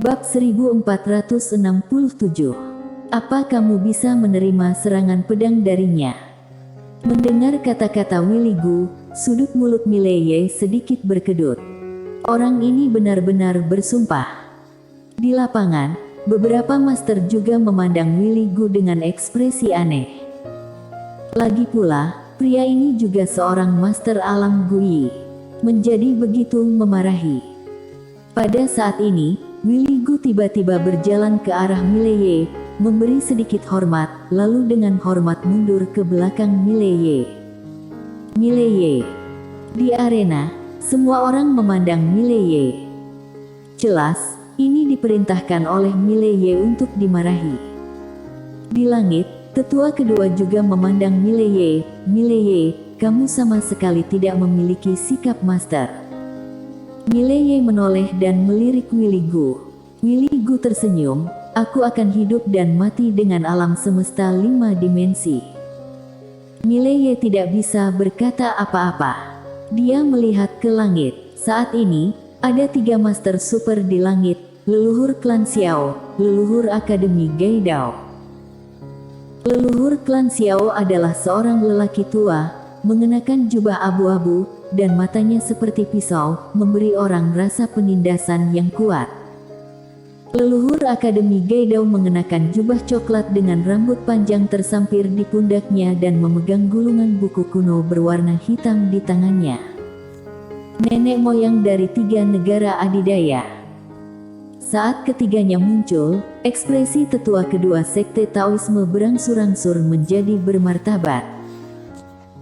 Bab 1467. Apa kamu bisa menerima serangan pedang darinya? Mendengar kata-kata Willy Gu, sudut mulut Mileye sedikit berkedut. Orang ini benar-benar bersumpah. Di lapangan, beberapa master juga memandang Willy Gu dengan ekspresi aneh. Lagi pula, pria ini juga seorang master alam Guyi. Menjadi begitu memarahi. Pada saat ini, Willy Gu tiba-tiba berjalan ke arah Mileye, memberi sedikit hormat, lalu dengan hormat mundur ke belakang Mileye. Mileye. Di arena, semua orang memandang Mileye. Jelas, ini diperintahkan oleh Mileye untuk dimarahi. Di langit, tetua kedua juga memandang Mileye. Mileye, kamu sama sekali tidak memiliki sikap master. Mileye menoleh dan melirik Willy Gu. Willy Gu tersenyum, aku akan hidup dan mati dengan alam semesta 5 dimensi. Mileye tidak bisa berkata apa-apa. Dia melihat ke langit. Saat ini, ada 3 master super di langit, leluhur klan Xiao, leluhur Akademi Gaidao. Leluhur klan Xiao adalah seorang lelaki tua, mengenakan jubah abu-abu, dan matanya seperti pisau, memberi orang rasa penindasan yang kuat. Leluhur Akademi Gaidao mengenakan jubah coklat dengan rambut panjang tersampir di pundaknya dan memegang gulungan buku kuno berwarna hitam di tangannya. Nenek moyang dari 3 negara adidaya. Saat ketiganya muncul, ekspresi tetua kedua sekte Taoisme berangsur-angsur menjadi bermartabat.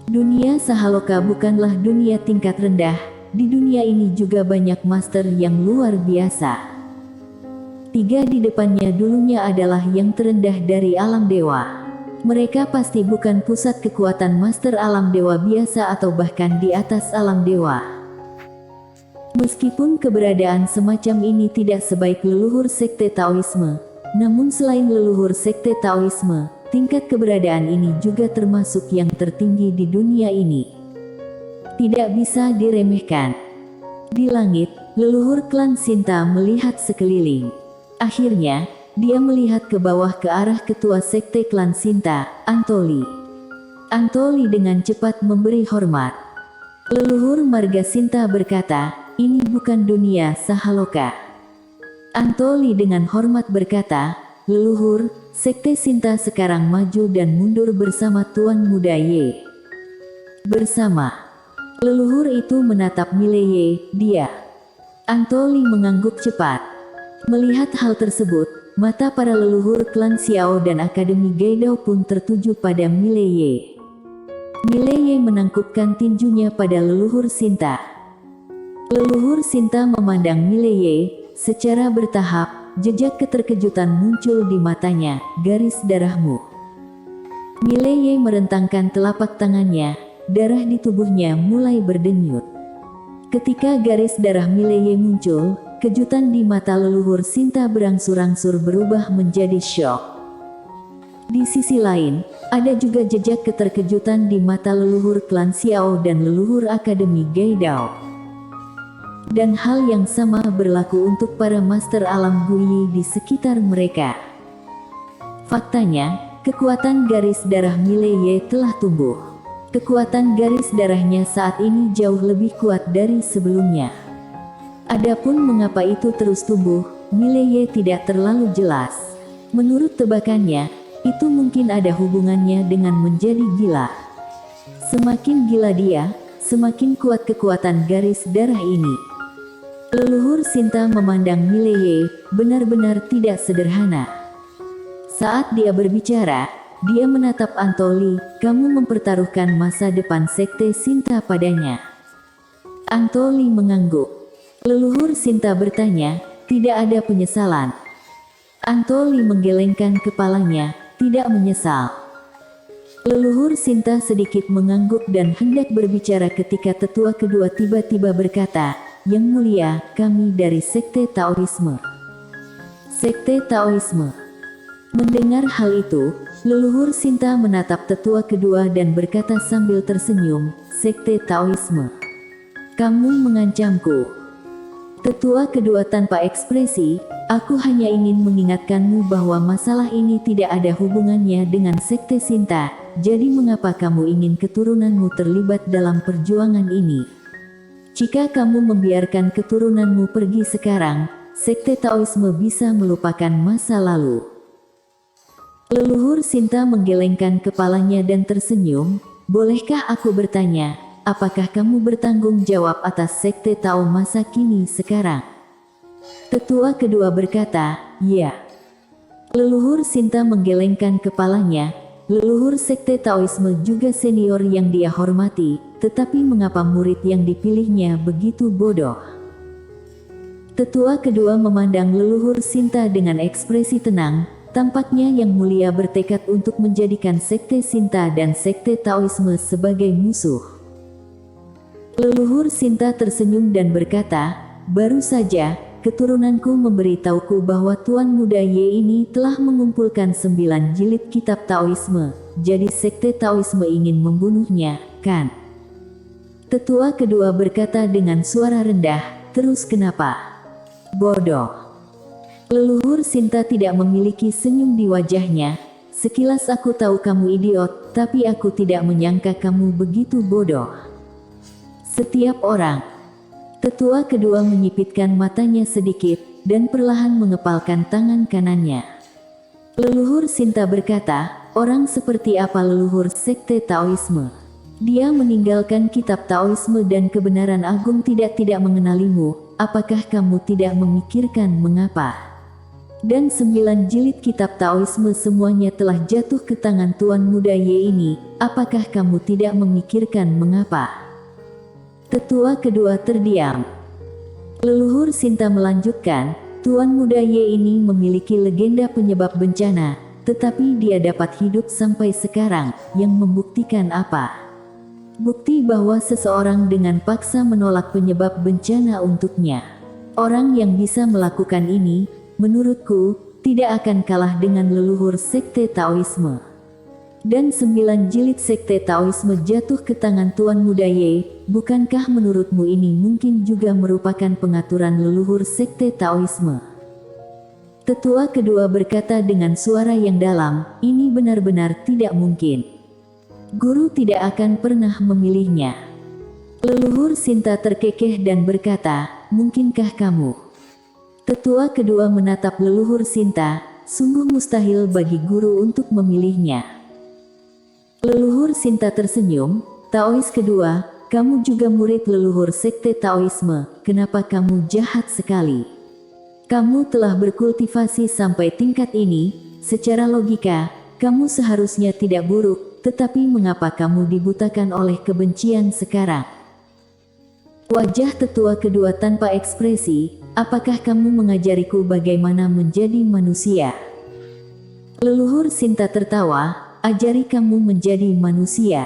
Dunia Sahaloka bukanlah dunia tingkat rendah, di dunia ini juga banyak master yang luar biasa. 3 di depannya dulunya adalah yang terendah dari alam dewa. Mereka pasti bukan pusat kekuatan master alam dewa biasa atau bahkan di atas alam dewa. Meskipun keberadaan semacam ini tidak sebaik leluhur sekte Taoisme, namun selain leluhur sekte Taoisme, tingkat keberadaan ini juga termasuk yang tertinggi di dunia ini. Tidak bisa diremehkan. Di langit, leluhur klan Sinta melihat sekeliling. Akhirnya, dia melihat ke bawah ke arah ketua sekte klan Sinta, Antoli. Antoli dengan cepat memberi hormat. Leluhur marga Sinta berkata, ini bukan dunia Sahaloka. Antoli dengan hormat berkata, leluhur, sekte Sinta sekarang maju dan mundur bersama Tuan Muda Ye. Bersama. Leluhur itu menatap Mileye, dia. Antoli mengangguk cepat. Melihat hal tersebut, mata para leluhur klan Xiao dan Akademi Gaidao pun tertuju pada Mileye. Mileye menangkupkan tinjunya pada leluhur Sinta. Leluhur Sinta memandang Mileye, secara bertahap. Jejak keterkejutan muncul di matanya, garis darahmu. Mileye merentangkan telapak tangannya, darah di tubuhnya mulai berdenyut. Ketika garis darah Mileye muncul, kejutan di mata leluhur Sinta berangsur-angsur berubah menjadi syok. Di sisi lain, ada juga jejak keterkejutan di mata leluhur klan Xiao dan leluhur Akademi Gaidao. Dan hal yang sama berlaku untuk para master alam Guyi di sekitar mereka. Faktanya, kekuatan garis darah Mileye telah tumbuh. Kekuatan garis darahnya saat ini jauh lebih kuat dari sebelumnya. Adapun mengapa itu terus tumbuh, Mileye tidak terlalu jelas. Menurut tebakannya, itu mungkin ada hubungannya dengan menjadi gila. Semakin gila dia, semakin kuat kekuatan garis darah ini. Leluhur Sinta memandang Mileye, benar-benar tidak sederhana. Saat dia berbicara, dia menatap Antoli, kamu mempertaruhkan masa depan sekte Sinta padanya. Antoli mengangguk. Leluhur Sinta bertanya, tidak ada penyesalan. Antoli menggelengkan kepalanya, tidak menyesal. Leluhur Sinta sedikit mengangguk dan hendak berbicara ketika tetua kedua tiba-tiba berkata, Yang mulia, kami dari sekte Taoisme. Sekte Taoisme. Mendengar hal itu, leluhur Sinta menatap tetua kedua dan berkata sambil tersenyum, sekte Taoisme. Kamu mengancamku. Tetua kedua tanpa ekspresi, aku hanya ingin mengingatkanmu bahwa masalah ini tidak ada hubungannya dengan sekte Shinta, jadi mengapa kamu ingin keturunanmu terlibat dalam perjuangan ini? Jika kamu membiarkan keturunanmu pergi sekarang, sekte Taoisme bisa melupakan masa lalu. Leluhur Shinta menggelengkan kepalanya dan tersenyum. Bolehkah aku bertanya, apakah kamu bertanggung jawab atas sekte Tao masa kini sekarang? Tetua kedua berkata, ya. Leluhur Shinta menggelengkan kepalanya. Leluhur sekte Taoisme juga senior yang dia hormati, tetapi mengapa murid yang dipilihnya begitu bodoh? Tetua kedua memandang leluhur Shinta dengan ekspresi tenang. Tampaknya Yang Mulia bertekad untuk menjadikan sekte Shinta dan sekte Taoisme sebagai musuh. Leluhur Shinta tersenyum dan berkata, baru saja, keturunanku memberitahuku bahwa Tuan Muda Ye ini telah mengumpulkan 9 jilid kitab Taoisme, jadi sekte Taoisme ingin membunuhnya, kan? Tetua kedua berkata dengan suara rendah, terus kenapa? Bodoh. Leluhur Shinta tidak memiliki senyum di wajahnya. Sekilas aku tahu kamu idiot, tapi aku tidak menyangka kamu begitu bodoh. Setiap orang. Tetua kedua menyipitkan matanya sedikit, dan perlahan mengepalkan tangan kanannya. Leluhur Shinta berkata, orang seperti apa leluhur sekte Taoisme? Dia meninggalkan kitab Taoisme dan kebenaran agung tidak mengenalimu, apakah kamu tidak memikirkan mengapa? Dan 9 jilid kitab Taoisme semuanya telah jatuh ke tangan Tuan Muda Ye ini, apakah kamu tidak memikirkan mengapa? Tetua kedua terdiam. Leluhur Shinta melanjutkan, Tuan Muda Ye ini memiliki legenda penyebab bencana, tetapi dia dapat hidup sampai sekarang, yang membuktikan apa? Bukti bahwa seseorang dengan paksa menolak penyebab bencana untuknya. Orang yang bisa melakukan ini, menurutku, tidak akan kalah dengan leluhur sekte Taoisme. Dan 9 jilid sekte Taoisme jatuh ke tangan Tuan Muda Ye, bukankah menurutmu ini mungkin juga merupakan pengaturan leluhur sekte Taoisme? Tetua kedua berkata dengan suara yang dalam, ini benar-benar tidak mungkin. Guru tidak akan pernah memilihnya. Leluhur Shinta terkekeh dan berkata, mungkinkah kamu? Tetua kedua menatap leluhur Shinta, sungguh mustahil bagi guru untuk memilihnya. Leluhur Shinta tersenyum, Taois kedua, kamu juga murid leluhur sekte Taoisme, kenapa kamu jahat sekali? Kamu telah berkultivasi sampai tingkat ini, secara logika, kamu seharusnya tidak buruk, tetapi mengapa kamu dibutakan oleh kebencian sekarang? Wajah tetua kedua tanpa ekspresi, apakah kamu mengajariku bagaimana menjadi manusia? Leluhur Shinta tertawa, ajari kamu menjadi manusia.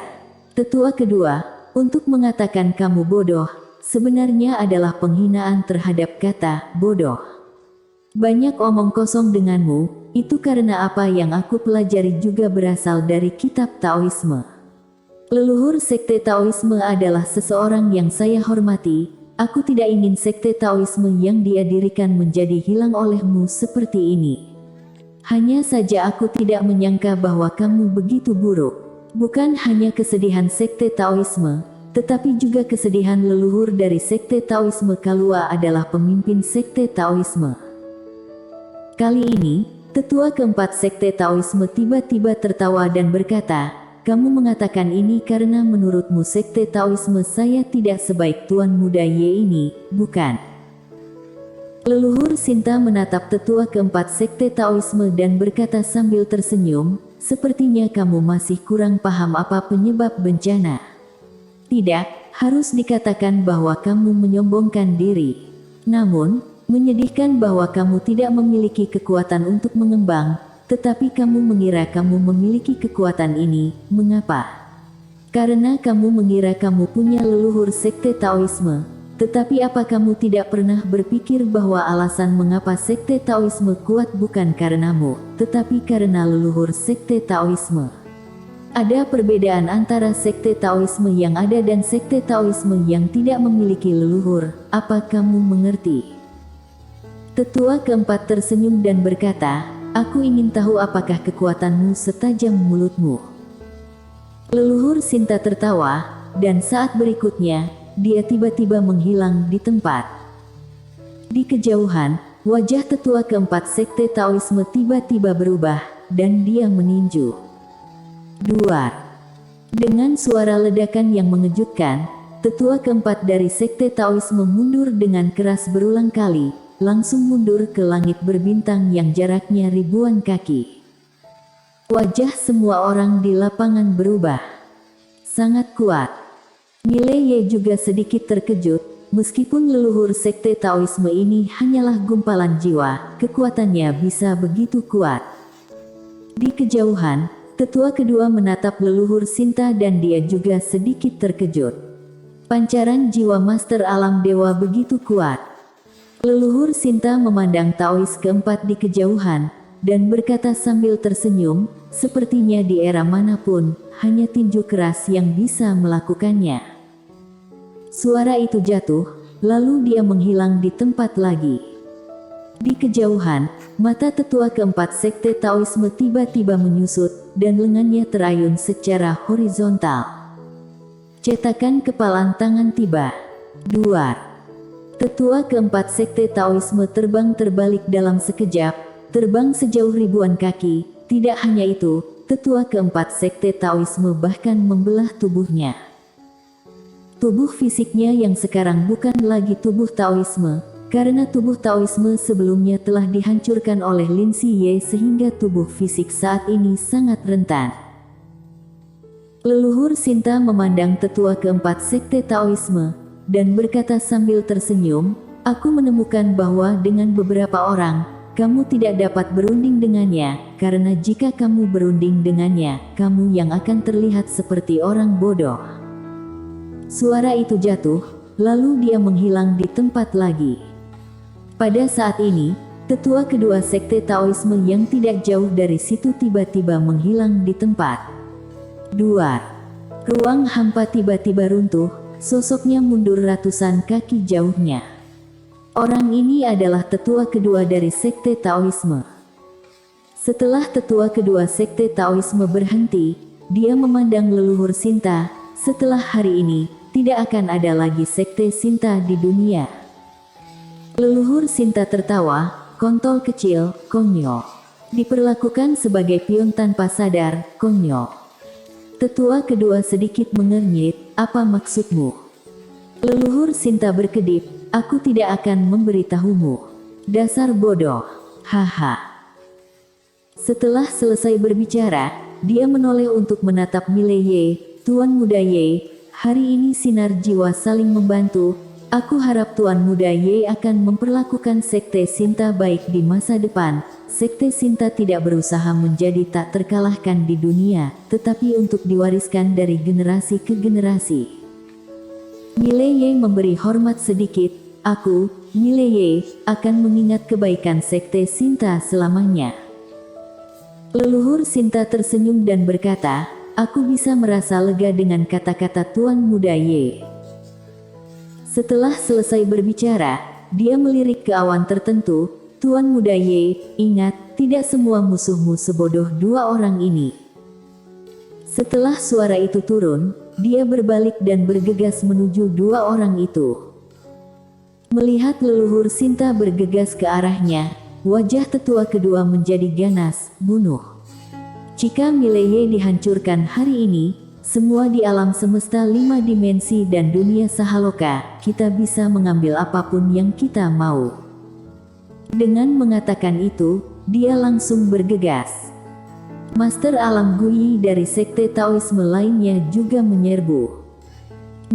Tetua kedua, untuk mengatakan kamu bodoh, sebenarnya adalah penghinaan terhadap kata bodoh. Banyak omong kosong denganmu, itu karena apa yang aku pelajari juga berasal dari kitab Taoisme. Leluhur sekte Taoisme adalah seseorang yang saya hormati, aku tidak ingin sekte Taoisme yang dia dirikan menjadi hilang olehmu seperti ini. Hanya saja aku tidak menyangka bahwa kamu begitu buruk. Bukan hanya kesedihan sekte Taoisme, tetapi juga kesedihan leluhur dari sekte Taoisme Kalua adalah pemimpin sekte Taoisme. Kali ini, tetua keempat sekte Taoisme tiba-tiba tertawa dan berkata, kamu mengatakan ini karena menurutmu sekte Taoisme saya tidak sebaik Tuan Muda Ye ini, bukan? Leluhur Shinta menatap tetua keempat sekte Taoisme dan berkata sambil tersenyum, sepertinya kamu masih kurang paham apa penyebab bencana. Tidak, harus dikatakan bahwa kamu menyombongkan diri. Namun, menyedihkan bahwa kamu tidak memiliki kekuatan untuk mengembang, tetapi kamu mengira kamu memiliki kekuatan ini, mengapa? Karena kamu mengira kamu punya leluhur sekte Taoisme, tetapi apa kamu tidak pernah berpikir bahwa alasan mengapa sekte Taoisme kuat bukan karenamu, tetapi karena leluhur sekte Taoisme? Ada perbedaan antara sekte Taoisme yang ada dan sekte Taoisme yang tidak memiliki leluhur. Apa kamu mengerti? Tetua keempat tersenyum dan berkata, aku ingin tahu apakah kekuatanmu setajam mulutmu. Leluhur Sinta tertawa, dan saat berikutnya, dia tiba-tiba menghilang di tempat. Di kejauhan, wajah tetua keempat sekte Taoisme tiba-tiba berubah, dan dia meninju. Duar. Dengan suara ledakan yang mengejutkan, tetua keempat dari sekte Taoisme mundur dengan keras berulang kali, langsung mundur ke langit berbintang yang jaraknya ribuan kaki. Wajah semua orang di lapangan berubah. Sangat kuat. Mileye juga sedikit terkejut, meskipun leluhur sekte Taoisme ini hanyalah gumpalan jiwa, kekuatannya bisa begitu kuat. Di kejauhan, tetua kedua menatap leluhur Sinta dan dia juga sedikit terkejut. Pancaran jiwa Master Alam Dewa begitu kuat. Leluhur Sinta memandang Taois keempat di kejauhan, dan berkata sambil tersenyum, sepertinya di era manapun, hanya tinju keras yang bisa melakukannya. Suara itu jatuh, lalu dia menghilang di tempat lagi. Di kejauhan, mata tetua keempat sekte Taoisme tiba-tiba menyusut, dan lengannya terayun secara horizontal. Cetakan kepalan tangan tiba. Duar. Tetua keempat sekte Taoisme terbang terbalik dalam sekejap, terbang sejauh ribuan kaki. Tidak hanya itu, tetua keempat sekte Taoisme bahkan membelah tubuhnya. Tubuh fisiknya yang sekarang bukan lagi tubuh Taoisme, karena tubuh Taoisme sebelumnya telah dihancurkan oleh Lin Siye sehingga tubuh fisik saat ini sangat rentan. Leluhur Sinta memandang tetua keempat sekte Taoisme, dan berkata sambil tersenyum, aku menemukan bahwa dengan beberapa orang, kamu tidak dapat berunding dengannya, karena jika kamu berunding dengannya, kamu yang akan terlihat seperti orang bodoh. Suara itu jatuh, lalu dia menghilang di tempat lagi. Pada saat ini, tetua kedua sekte Taoisme yang tidak jauh dari situ tiba-tiba menghilang di tempat. Duar. Ruang hampa tiba-tiba runtuh, sosoknya mundur ratusan kaki jauhnya. Orang ini adalah tetua kedua dari sekte Taoisme. Setelah tetua kedua sekte Taoisme berhenti, dia memandang leluhur Sinta, setelah hari ini, tidak akan ada lagi sekte Sinta di dunia. Leluhur Sinta tertawa, kontol kecil, konyol. Diperlakukan sebagai pion tanpa sadar, konyol. Tetua kedua sedikit mengernyit, apa maksudmu? Leluhur Sinta berkedip, aku tidak akan memberitahumu. Dasar bodoh, haha. Setelah selesai berbicara, dia menoleh untuk menatap Mileye, Tuan Muda Ye, hari ini sinar jiwa saling membantu. Aku harap Tuan Muda Ye akan memperlakukan sekte Sinta baik di masa depan. Sekte Sinta tidak berusaha menjadi tak terkalahkan di dunia, tetapi untuk diwariskan dari generasi ke generasi. Mileye memberi hormat sedikit, aku, Mileye, akan mengingat kebaikan sekte Sinta selamanya. Leluhur Sinta tersenyum dan berkata, aku bisa merasa lega dengan kata-kata Tuan Muda Ye. Setelah selesai berbicara, dia melirik ke awan tertentu, Tuan Muda Ye, ingat, tidak semua musuhmu sebodoh dua orang ini. Setelah suara itu turun, dia berbalik dan bergegas menuju dua orang itu. Melihat leluhur Sinta bergegas ke arahnya, wajah tetua kedua menjadi ganas, bunuh. Jika Mileye dihancurkan hari ini, semua di alam semesta 5 dimensi dan dunia Sahaloka, kita bisa mengambil apapun yang kita mau. Dengan mengatakan itu, dia langsung bergegas. Master Alam Guyi dari sekte Taoisme lainnya juga menyerbu.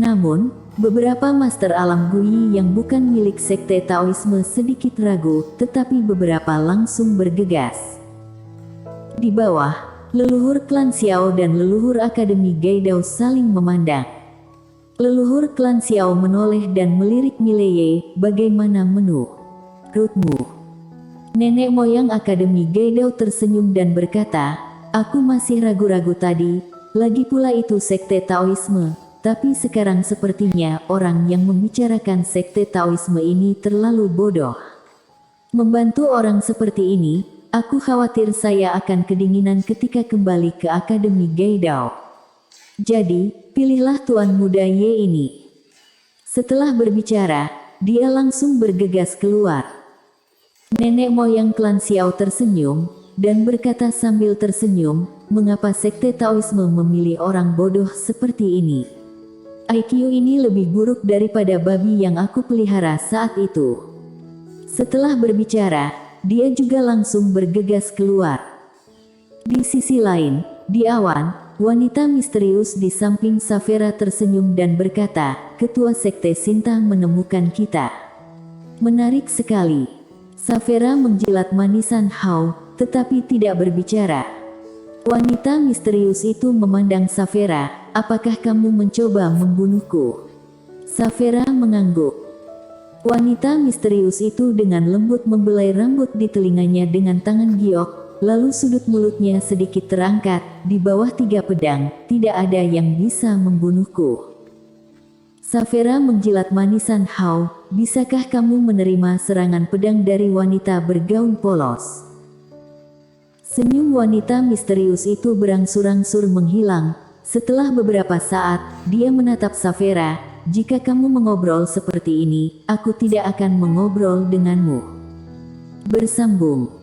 Namun, beberapa Master Alam Guyi yang bukan milik sekte Taoisme sedikit ragu, tetapi beberapa langsung bergegas. Di bawah, leluhur klan Xiao dan leluhur Akademi Gaidao saling memandang. Leluhur klan Xiao menoleh dan melirik Mileye, bagaimana menurutmu? Nenek moyang Akademi Gaidao tersenyum dan berkata, aku masih ragu-ragu tadi, Lagi pula itu sekte Taoisme, tapi sekarang sepertinya orang yang membicarakan sekte Taoisme ini terlalu bodoh. Membantu orang seperti ini, aku khawatir saya akan kedinginan ketika kembali ke Akademi Gaidao. Jadi, pilihlah tuan muda Ye ini. Setelah berbicara, dia langsung bergegas keluar. Nenek moyang klan Xiao tersenyum, dan berkata sambil tersenyum, mengapa sekte Taoisme memilih orang bodoh seperti ini? IQ ini lebih buruk daripada babi yang aku pelihara saat itu. Setelah berbicara, dia juga langsung bergegas keluar. Di sisi lain, di awan, wanita misterius di samping Saphira tersenyum dan berkata, Ketua Sekte Sinta menemukan kita. Menarik sekali. Saphira menjilat manisan Hao, tetapi tidak berbicara. Wanita misterius itu memandang Saphira, apakah kamu mencoba membunuhku? Saphira mengangguk. Wanita misterius itu dengan lembut membelai rambut di telinganya dengan tangan giok, lalu sudut mulutnya sedikit terangkat, di bawah 3 pedang, tidak ada yang bisa membunuhku. Saphira menjilat manisan Hao, bisakah kamu menerima serangan pedang dari wanita bergaun polos? Senyum wanita misterius itu berangsur-angsur menghilang. Setelah beberapa saat, dia menatap Saphira, jika kamu mengobrol seperti ini, aku tidak akan mengobrol denganmu. Bersambung.